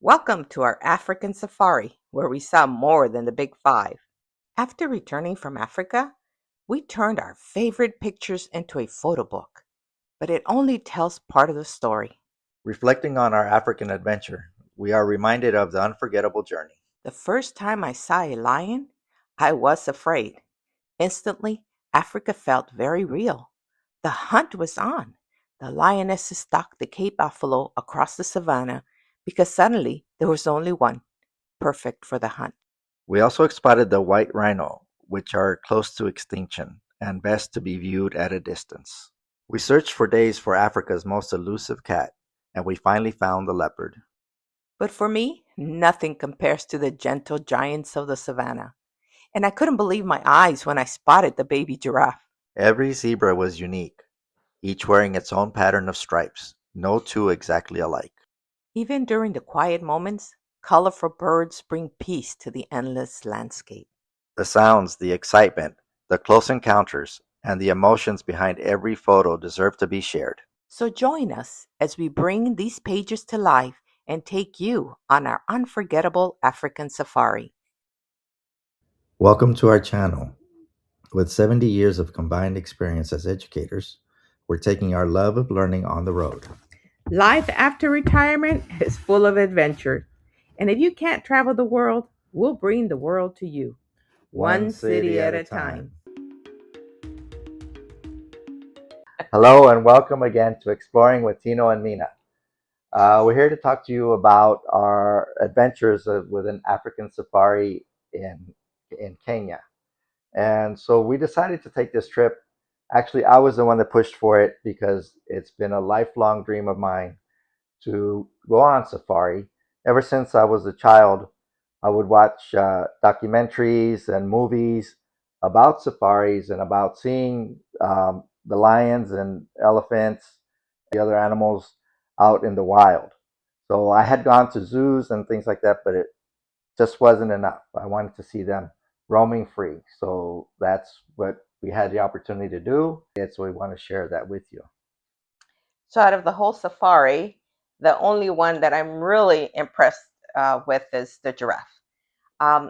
Welcome to our African safari, where we saw more than the big five. After returning from Africa, we turned our favorite pictures into a photo book, but it only tells part of the story. Reflecting on our African adventure, we are reminded of the unforgettable journey. The first time I saw a lion, I was afraid. Instantly, Africa felt very real. The hunt was on. The lionesses stalked the Cape buffalo across the savannah because suddenly there was only one, perfect for the hunt. We also spotted the white rhino, which are close to extinction and best to be viewed at a distance. We searched for days for Africa's most elusive cat, and we finally found the leopard. But for me, nothing compares to the gentle giants of the savannah. And I couldn't believe my eyes when I spotted the baby giraffe. Every zebra was unique, each wearing its own pattern of stripes, no two exactly alike. Even during the quiet moments, colorful birds bring peace to the endless landscape. The sounds, the excitement, the close encounters, and the emotions behind every photo deserve to be shared. So join us as we bring these pages to life and take you on our unforgettable African safari. Welcome to our channel. With 70 years of combined experience as educators, we're taking our love of learning on the road. Life after retirement is full of adventure. And if you can't travel the world, we'll bring the world to you, one city at a time. Hello and welcome again to Exploring with Tino and Mina. We're here to talk to you about our adventures with an African safari in Kenya. And so we decided to take this trip. Actually, I was the one that pushed for it because it's been a lifelong dream of mine to go on safari. Ever since I was a child, I would watch documentaries and movies about safaris and about seeing the lions and elephants, the other animals out in the wild. So I had gone to zoos and things like that, but it just wasn't enough. I wanted to see them roaming free. So that's what we had the opportunity to do. So we want to share that with you. So, out of the whole safari, the only one that I'm really impressed with is the giraffe.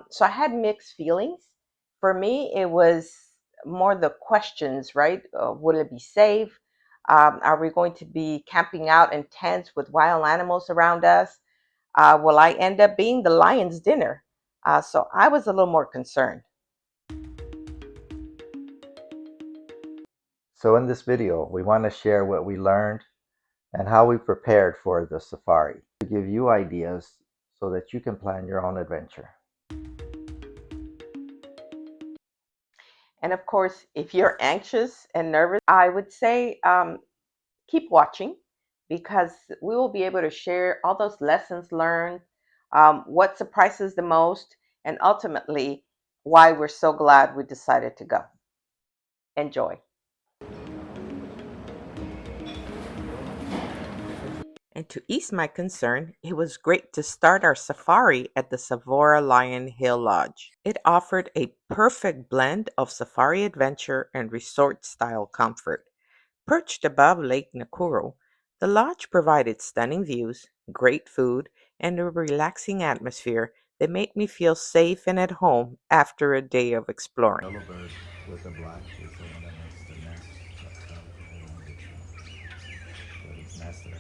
So, I had mixed feelings. For me, it was more the questions, right? Will it be safe? Are we going to be camping out in tents with wild animals around us? Will I end up being the lion's dinner? So, I was a little more concerned. So in this video, we want to share what we learned and how we prepared for the safari to give you ideas so that you can plan your own adventure. And of course, if you're anxious and nervous, I would say keep watching because we will be able to share all those lessons learned, what surprises the most, and ultimately why we're so glad we decided to go. Enjoy. And to ease my concern, it was great to start our safari at the Savora Lion Hill Lodge. It offered a perfect blend of safari adventure and resort style comfort. Perched above Lake Nakuru, the lodge provided stunning views, great food, and a relaxing atmosphere that made me feel safe and at home after a day of exploring. Yellow bird with the black is the one that makes the nest. So it's nested in.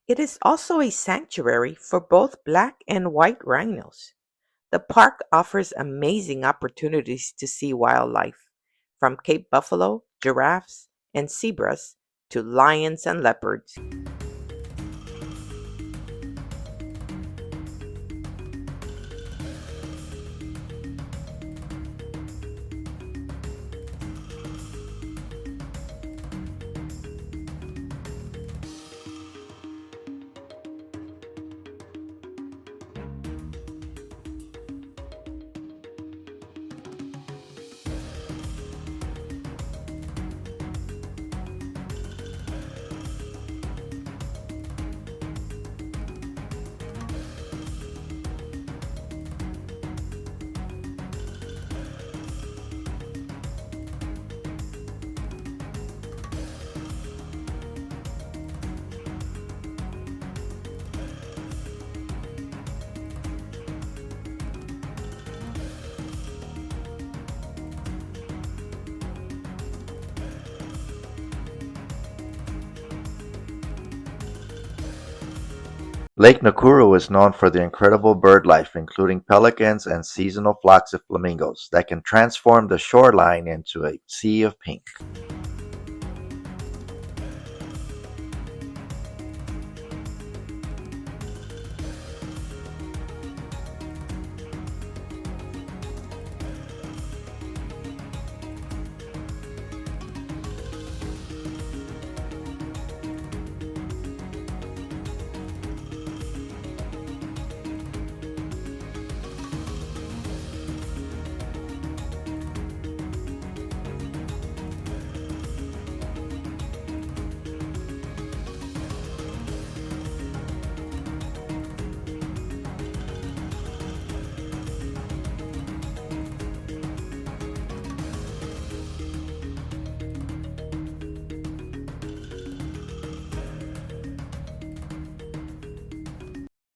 It is also a sanctuary for both black and white rhinos. The park offers amazing opportunities to see wildlife, from Cape buffalo, giraffes, and zebras to lions and leopards. Lake Nakuru is known for the incredible bird life, including pelicans and seasonal flocks of flamingos that can transform the shoreline into a sea of pink.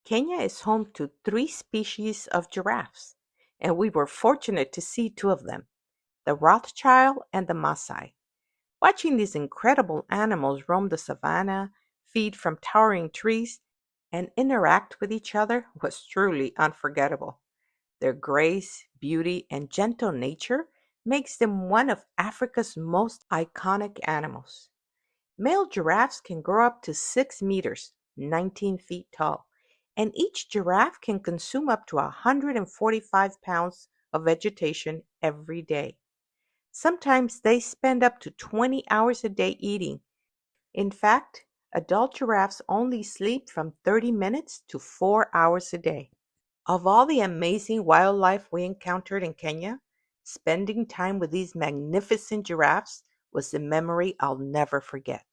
Kenya is home to three species of giraffes, and we were fortunate to see two of them, the Rothschild and the Maasai. Watching these incredible animals roam the savannah, feed from towering trees, and interact with each other was truly unforgettable. Their grace, beauty, and gentle nature makes them one of Africa's most iconic animals. Male giraffes can grow up to 6 meters, 19 feet tall, and each giraffe can consume up to 145 pounds of vegetation every day. Sometimes they spend up to 20 hours a day eating. In fact, adult giraffes only sleep from 30 minutes to 4 hours a day. Of all the amazing wildlife we encountered in Kenya, spending time with these magnificent giraffes was a memory I'll never forget.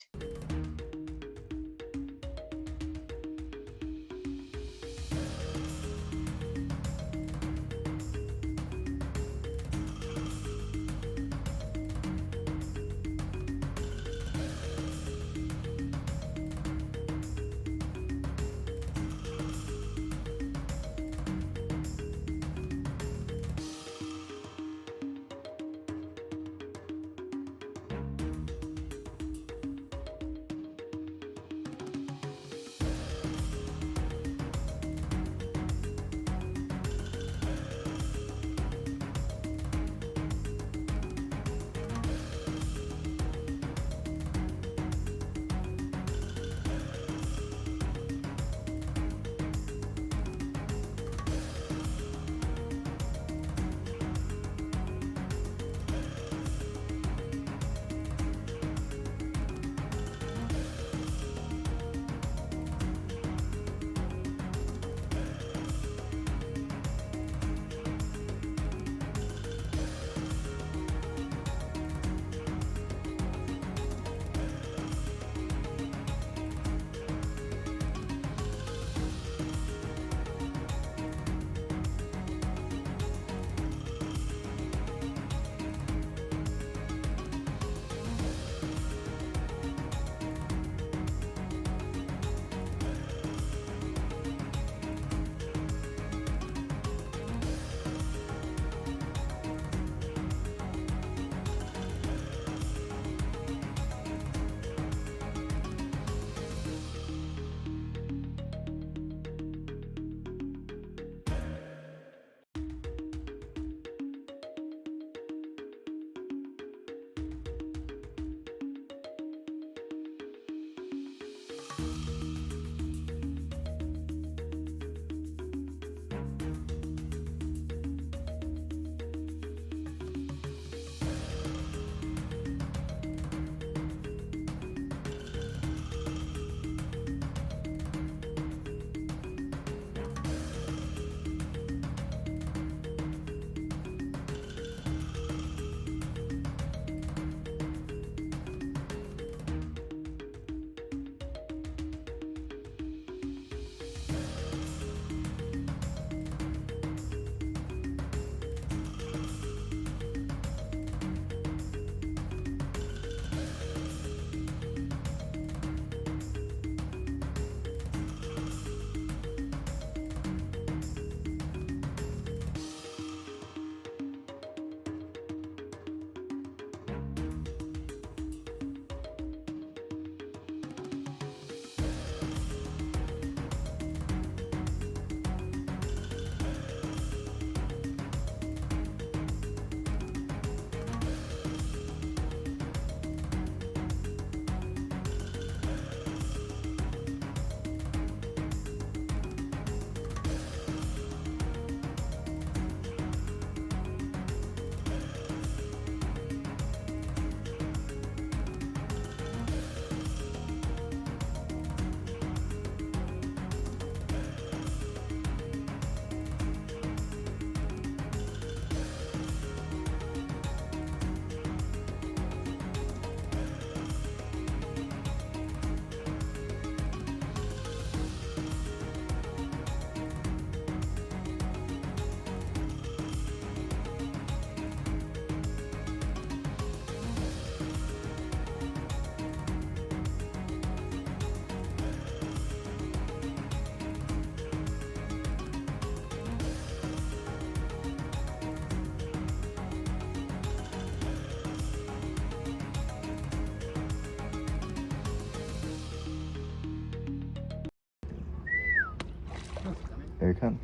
Here it comes.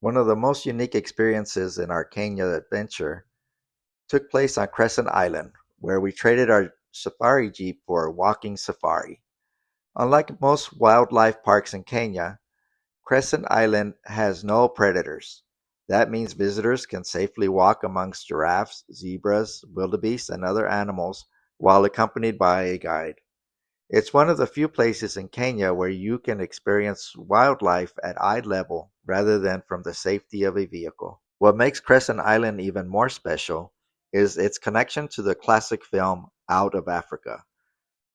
One of the most unique experiences in our Kenya adventure took place on Crescent Island, where we traded our safari jeep for a walking safari. Unlike most wildlife parks in Kenya, Crescent Island has no predators. That means visitors can safely walk amongst giraffes, zebras, wildebeest, and other animals while accompanied by a guide. It's one of the few places in Kenya where you can experience wildlife at eye level rather than from the safety of a vehicle. What makes Crescent Island even more special is its connection to the classic film Out of Africa.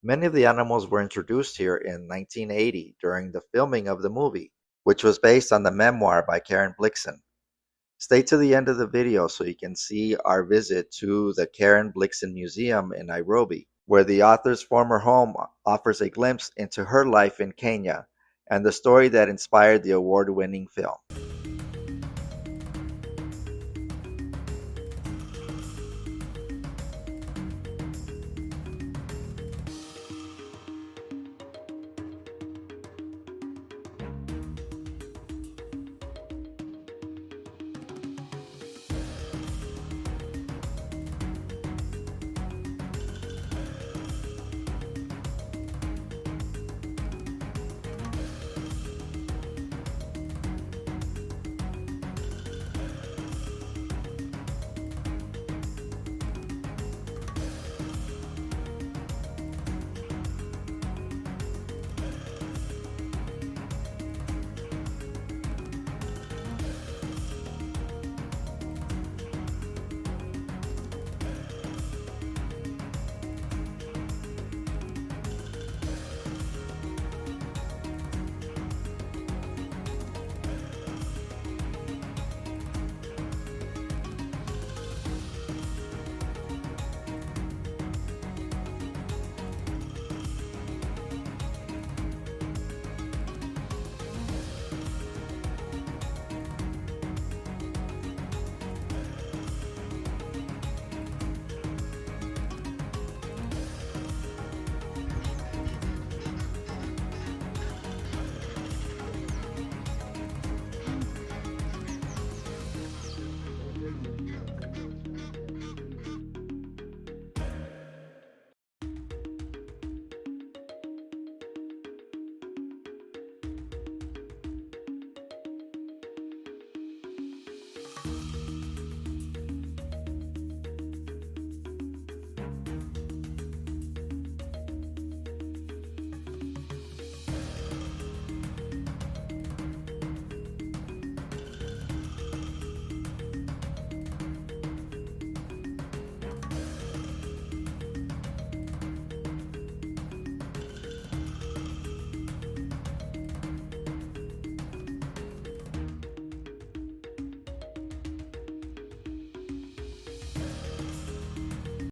Many of the animals were introduced here in 1980 during the filming of the movie, which was based on the memoir by Karen Blixen. Stay to the end of the video so you can see our visit to the Karen Blixen Museum in Nairobi, where the author's former home offers a glimpse into her life in Kenya and the story that inspired the award-winning film.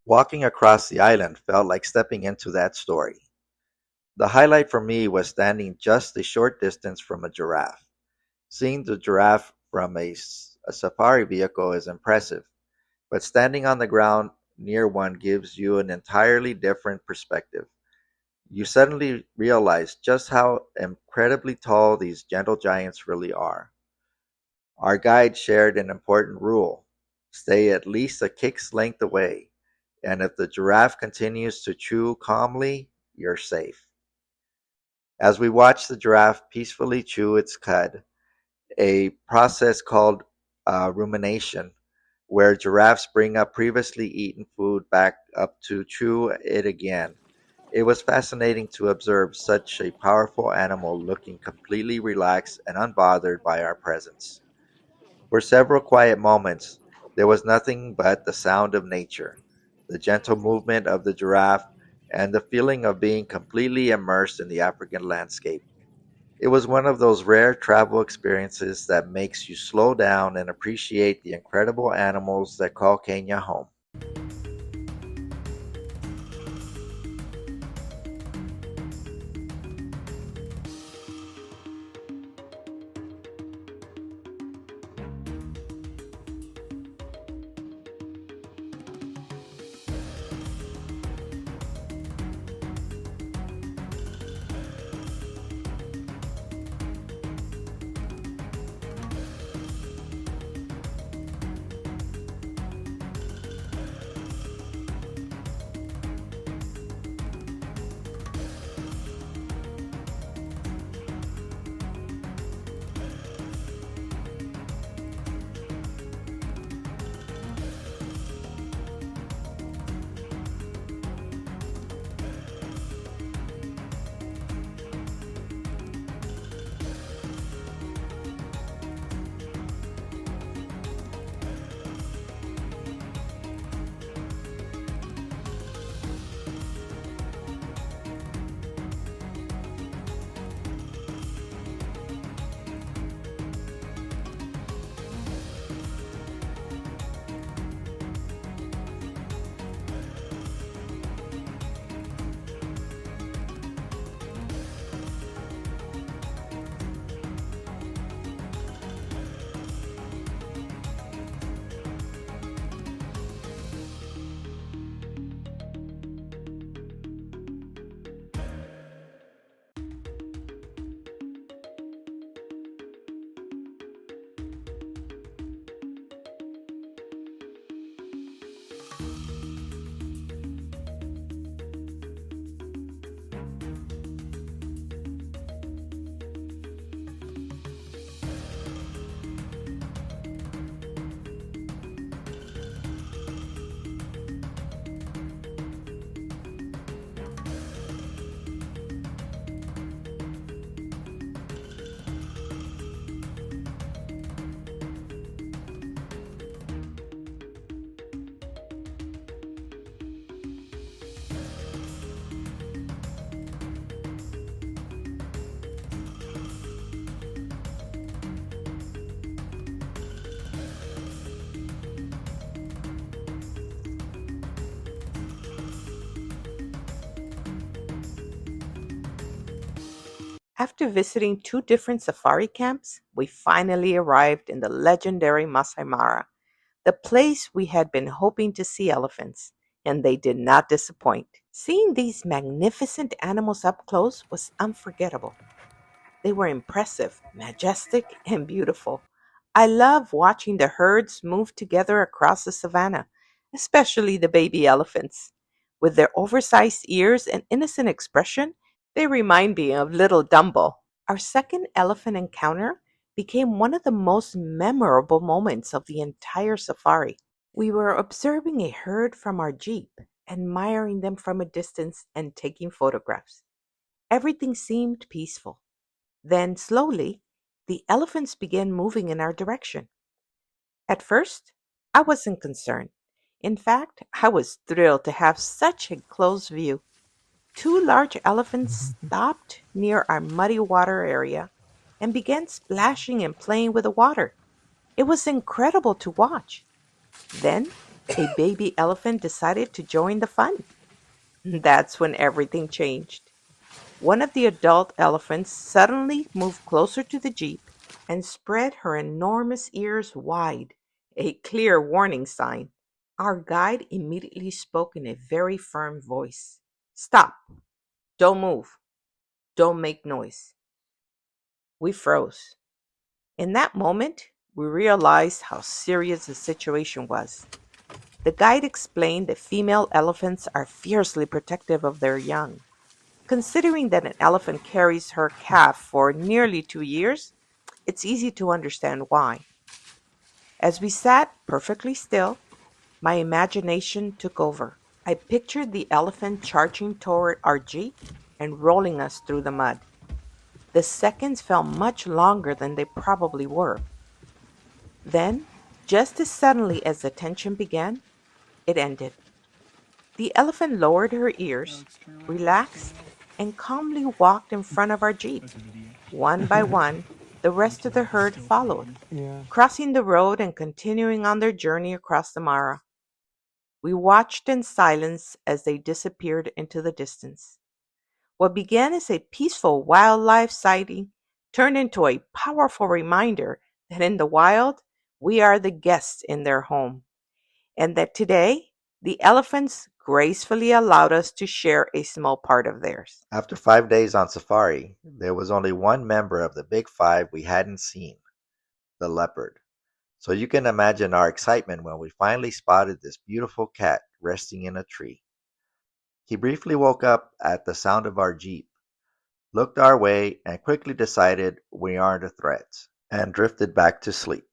Walking across the island felt like stepping into that story. The highlight for me was standing just a short distance from a giraffe. Seeing the giraffe from a safari vehicle is impressive, but standing on the ground near one gives you an entirely different perspective. You suddenly realize just how incredibly tall these gentle giants really are. Our guide shared an important rule: stay at least a kick's length away, and if the giraffe continues to chew calmly, you're safe. As we watched the giraffe peacefully chew its cud, a process called rumination, where giraffes bring up previously eaten food back up to chew it again. It was fascinating to observe such a powerful animal looking completely relaxed and unbothered by our presence. For several quiet moments, there was nothing but the sound of nature, the gentle movement of the giraffe, and the feeling of being completely immersed in the African landscape. It was one of those rare travel experiences that makes you slow down and appreciate the incredible animals that call Kenya home. After visiting two different safari camps, we finally arrived in the legendary Maasai Mara, the place we had been hoping to see elephants, and they did not disappoint. Seeing these magnificent animals up close was unforgettable. They were impressive, majestic, and beautiful. I love watching the herds move together across the savannah, especially the baby elephants. With their oversized ears and innocent expression, they remind me of little Dumbo. Our second elephant encounter became one of the most memorable moments of the entire safari. We were observing a herd from our jeep, admiring them from a distance and taking photographs. Everything seemed peaceful. Then, slowly, the elephants began moving in our direction. At first, I wasn't concerned. In fact, I was thrilled to have such a close view. Two large elephants stopped near our muddy water area and began splashing and playing with the water. It was incredible to watch. Then, a baby elephant decided to join the fun. That's when everything changed. One of the adult elephants suddenly moved closer to the jeep and spread her enormous ears wide, a clear warning sign. Our guide immediately spoke in a very firm voice. Stop! Don't move! Don't make noise! We froze. In that moment, we realized how serious the situation was. The guide explained that female elephants are fiercely protective of their young. Considering that an elephant carries her calf for nearly 2 years, it's easy to understand why. As we sat perfectly still, my imagination took over. I pictured the elephant charging toward our jeep and rolling us through the mud. The seconds felt much longer than they probably were. Then, just as suddenly as the tension began, it ended. The elephant lowered her ears, Alex, turn around. Turn relaxed, around. and calmly walked in front of our jeep. That's a video. One by one, the The rest of the giraffe is herd still followed, fighting. Yeah. crossing the road and continuing on their journey across the Mara. We watched in silence as they disappeared into the distance. What began as a peaceful wildlife sighting turned into a powerful reminder that in the wild, we are the guests in their home, and that today, the elephants gracefully allowed us to share a small part of theirs. After 5 days on safari, there was only one member of the big five we hadn't seen, the leopard. So you can imagine our excitement when we finally spotted this beautiful cat resting in a tree. He briefly woke up at the sound of our jeep, looked our way, and quickly decided we aren't a threat, and drifted back to sleep.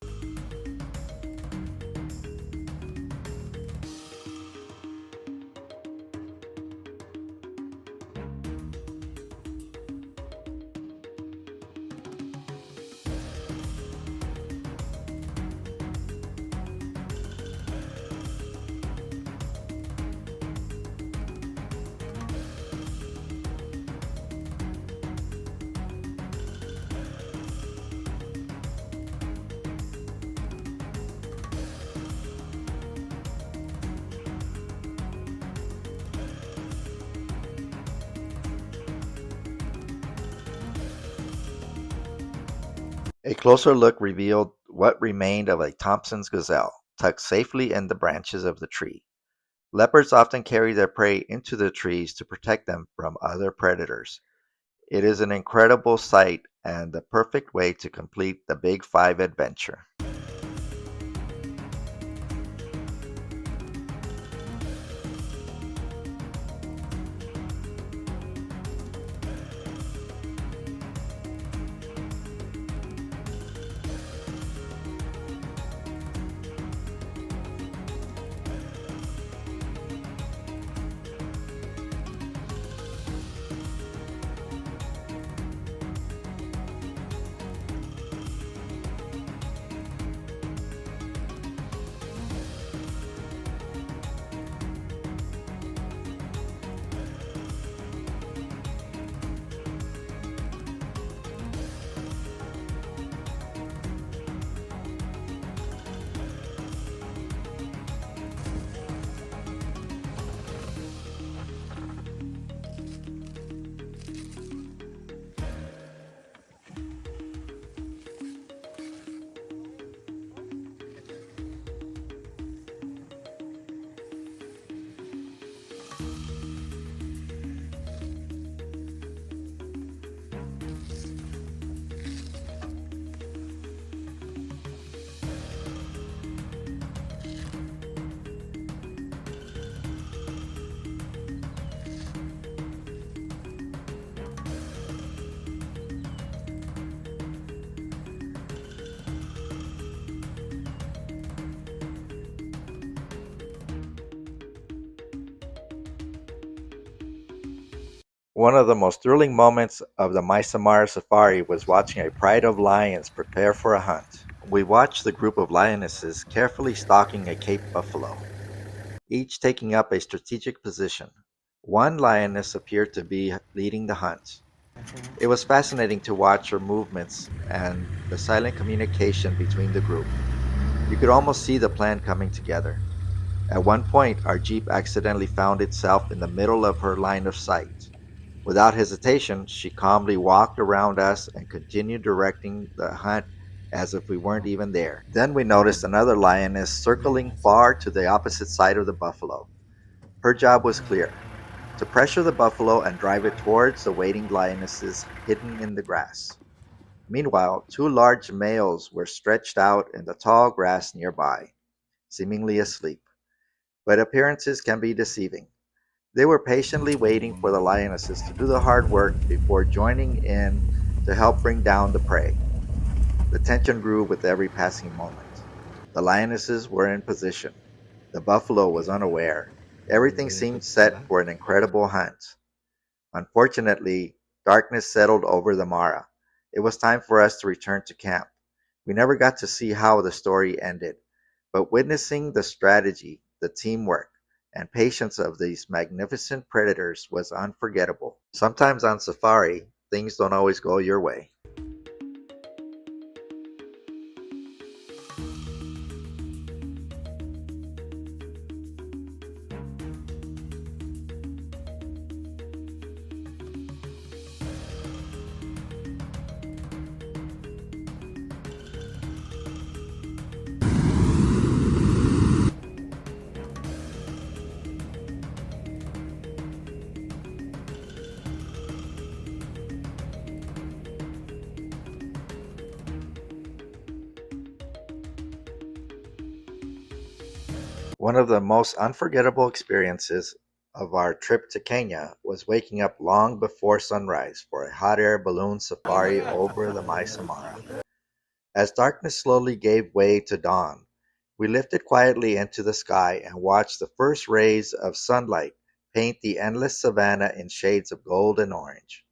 A closer look revealed what remained of a Thompson's gazelle, tucked safely in the branches of the tree. Leopards often carry their prey into the trees to protect them from other predators. It is an incredible sight and the perfect way to complete the Big Five adventure. One of the most thrilling moments of the Maasai Mara safari was watching a pride of lions prepare for a hunt. We watched the group of lionesses carefully stalking a Cape buffalo, each taking up a strategic position. One lioness appeared to be leading the hunt. It was fascinating to watch her movements and the silent communication between the group. You could almost see the plan coming together. At one point, our jeep accidentally found itself in the middle of her line of sight. Without hesitation, she calmly walked around us and continued directing the hunt as if we weren't even there. Then we noticed another lioness circling far to the opposite side of the buffalo. Her job was clear: to pressure the buffalo and drive it towards the waiting lionesses hidden in the grass. Meanwhile, two large males were stretched out in the tall grass nearby, seemingly asleep. But appearances can be deceiving. They were patiently waiting for the lionesses to do the hard work before joining in to help bring down the prey. The tension grew with every passing moment. The lionesses were in position. The buffalo was unaware. Everything seemed set for an incredible hunt. Unfortunately, darkness settled over the Mara. It was time for us to return to camp. We never got to see how the story ended, but witnessing the strategy, the teamwork, and patience of these magnificent predators was unforgettable. Sometimes on safari, things don't always go your way. One of the most unforgettable experiences of our trip to Kenya was waking up long before sunrise for a hot air balloon safari over the Maasai Mara. As darkness slowly gave way to dawn, we lifted quietly into the sky and watched the first rays of sunlight paint the endless savanna in shades of gold and orange.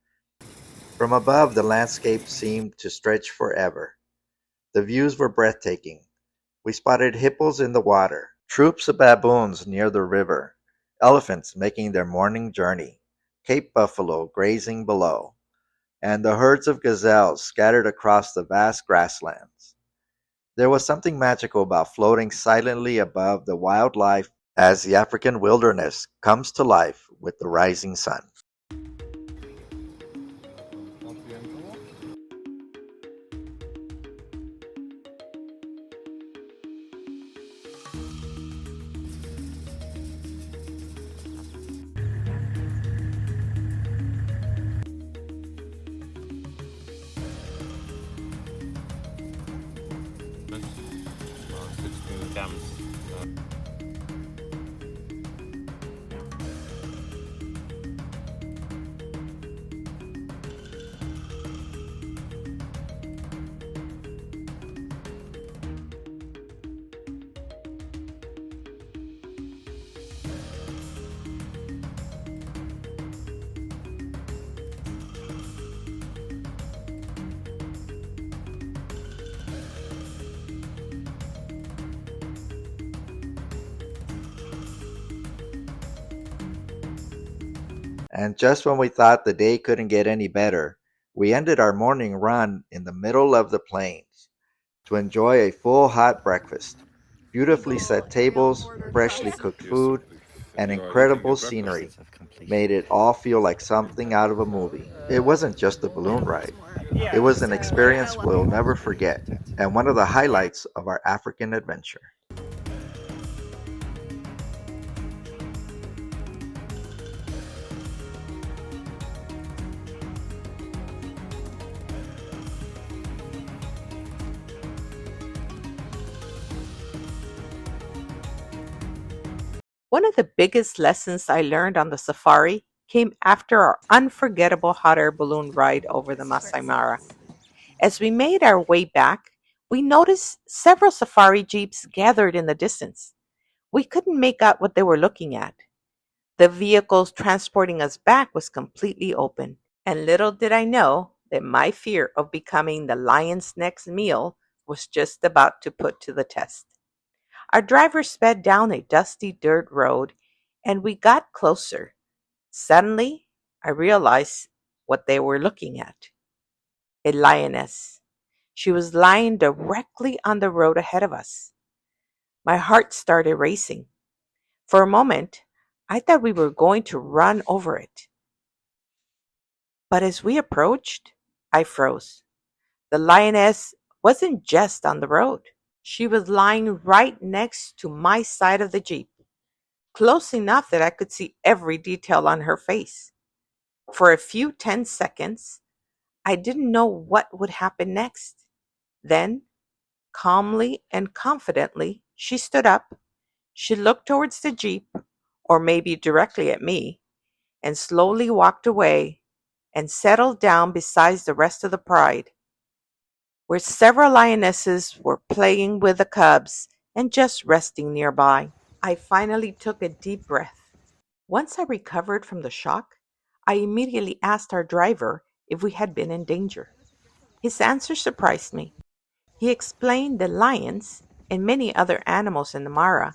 From above, the landscape seemed to stretch forever. The views were breathtaking. We spotted hippos in the water, troops of baboons near the river, elephants making their morning journey, Cape buffalo grazing below, and the herds of gazelles scattered across the vast grasslands. There was something magical about floating silently above the wildlife as the African wilderness comes to life with the rising sun. And just when we thought the day couldn't get any better, we ended our morning run in the middle of the plains to enjoy a full hot breakfast. Beautifully set tables, freshly cooked food, and incredible scenery made it all feel like something out of a movie. It wasn't just a balloon ride, it was an experience we'll never forget, and one of the highlights of our African adventure. One of the biggest lessons I learned on the safari came after our unforgettable hot air balloon ride over the Masai Mara. As we made our way back, we noticed several safari jeeps gathered in the distance. We couldn't make out what they were looking at. The vehicles transporting us back was completely open, and little did I know that my fear of becoming the lion's next meal was just about to put to the test. Our driver sped down a dusty dirt road, and we got closer. Suddenly, I realized what they were looking at: a lioness. She was lying directly on the road ahead of us. My heart started racing. For a moment, I thought we were going to run over it. But as we approached, I froze. The lioness wasn't just on the road. She was lying right next to my side of the Jeep, close enough that I could see every detail on her face. For a few tense seconds, I didn't know what would happen next. Then, calmly and confidently, she stood up. She looked towards the Jeep, or maybe directly at me, and slowly walked away and settled down beside the rest of the pride, where several lionesses were playing with the cubs and just resting nearby. I finally took a deep breath. Once I recovered from the shock, I immediately asked our driver if we had been in danger. His answer surprised me. He explained that lions and many other animals in the Mara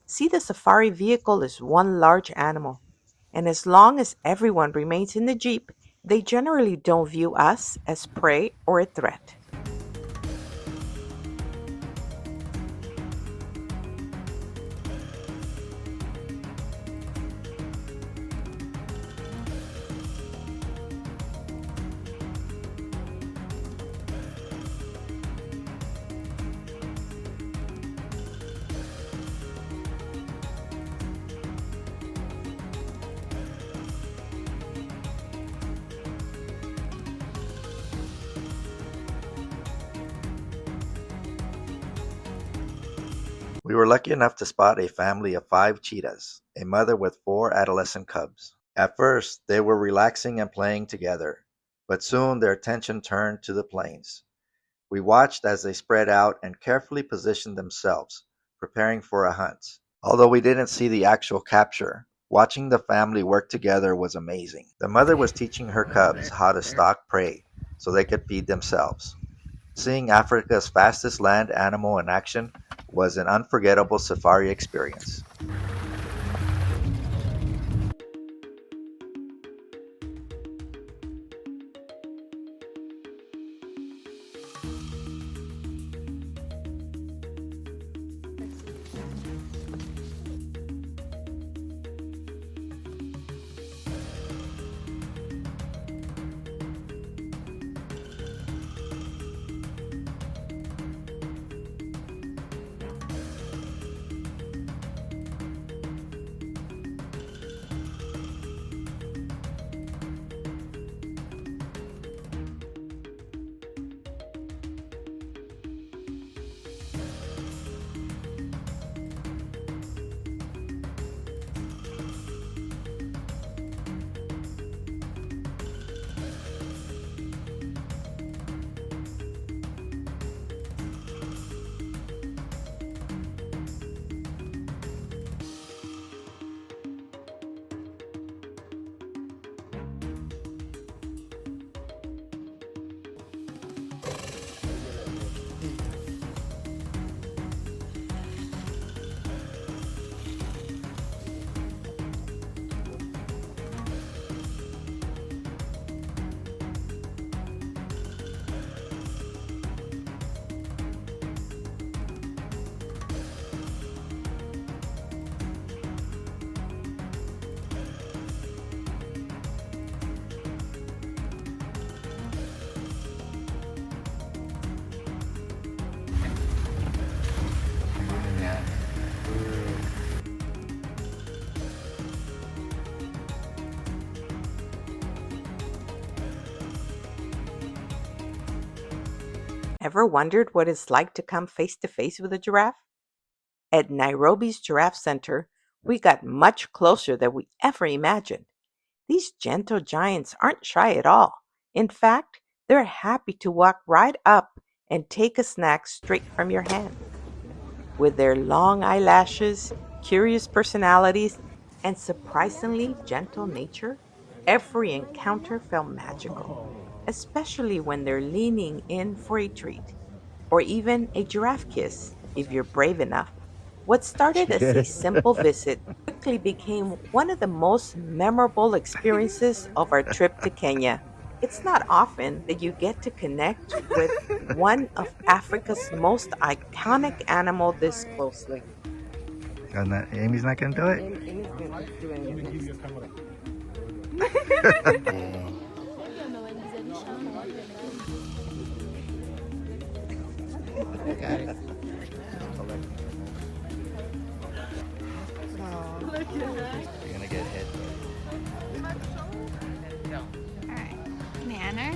see the safari vehicle as one large animal, and as long as everyone remains in the jeep, they generally don't view us as prey or a threat. We were lucky enough to spot a family of 5 cheetahs, a mother with 4 adolescent cubs. At first, they were relaxing and playing together, but soon their attention turned to the plains. We watched as they spread out and carefully positioned themselves, preparing for a hunt. Although we didn't see the actual capture, watching the family work together was amazing. The mother was teaching her cubs how to stalk prey so they could feed themselves. Seeing Africa's fastest land animal in action was an unforgettable safari experience. Ever wondered what it's like to come face to face with a giraffe? At Nairobi's Giraffe Centre, we got much closer than we ever imagined. These gentle giants aren't shy at all. In fact, they're happy to walk right up and take a snack straight from your hand. With their long eyelashes, curious personalities, and surprisingly gentle nature, every encounter felt magical, especially when they're leaning in for a treat, or even a giraffe kiss if you're brave enough. What started as a simple visit quickly became one of the most memorable experiences of our trip to Kenya. It's not often that you get to connect with one of Africa's most iconic animal this closely. Amy's not gonna do it? You're gonna get hit. Alright, manner.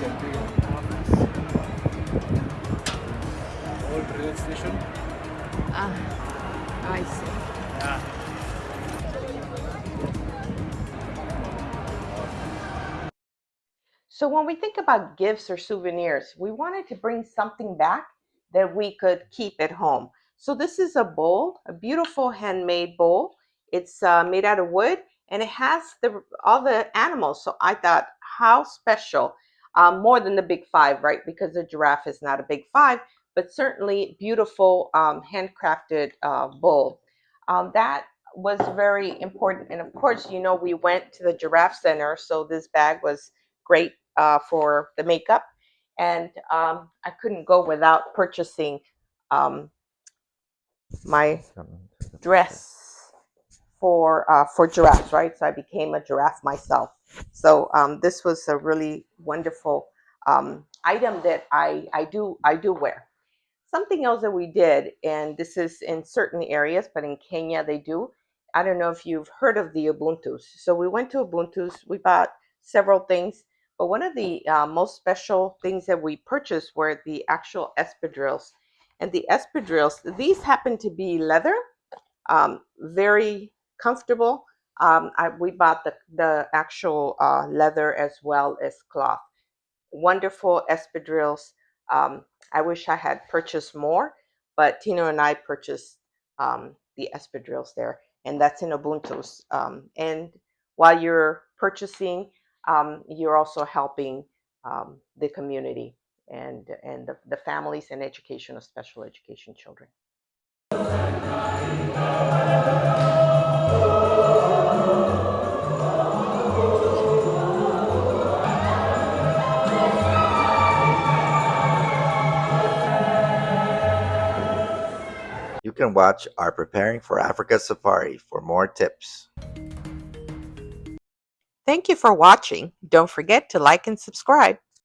Old rail station. Ah, I see. Yeah. So when we think about gifts or souvenirs, we wanted to bring something back that we could keep at home. So this is a bowl, a beautiful handmade bowl. It's made out of wood and it has all the animals. So I thought, how special, more than the big five, right? Because the giraffe is not a big five, but certainly beautiful handcrafted bowl. That was very important. And of course, we went to the Giraffe Center. So this bag was great for the makeup. And I couldn't go without purchasing my dress for giraffes, right? So I became a giraffe myself. So this was a really wonderful item that I do wear. Something else that we did, and this is in certain areas, but in Kenya they do. I don't know if you've heard of the Ubuntus. So we went to Ubuntu's, we bought several things, but one of the most special things that we purchased were the actual espadrilles. And the espadrilles, these happen to be leather, very comfortable. We bought the actual leather as well as cloth. Wonderful espadrilles. I wish I had purchased more, but Tino and I purchased the espadrilles there, and that's in Ubuntu's. And while you're purchasing, you're also helping the community and the families and education of special education children. You can watch our Preparing for Africa Safari for more tips. Thank you for watching. Don't forget to like and subscribe.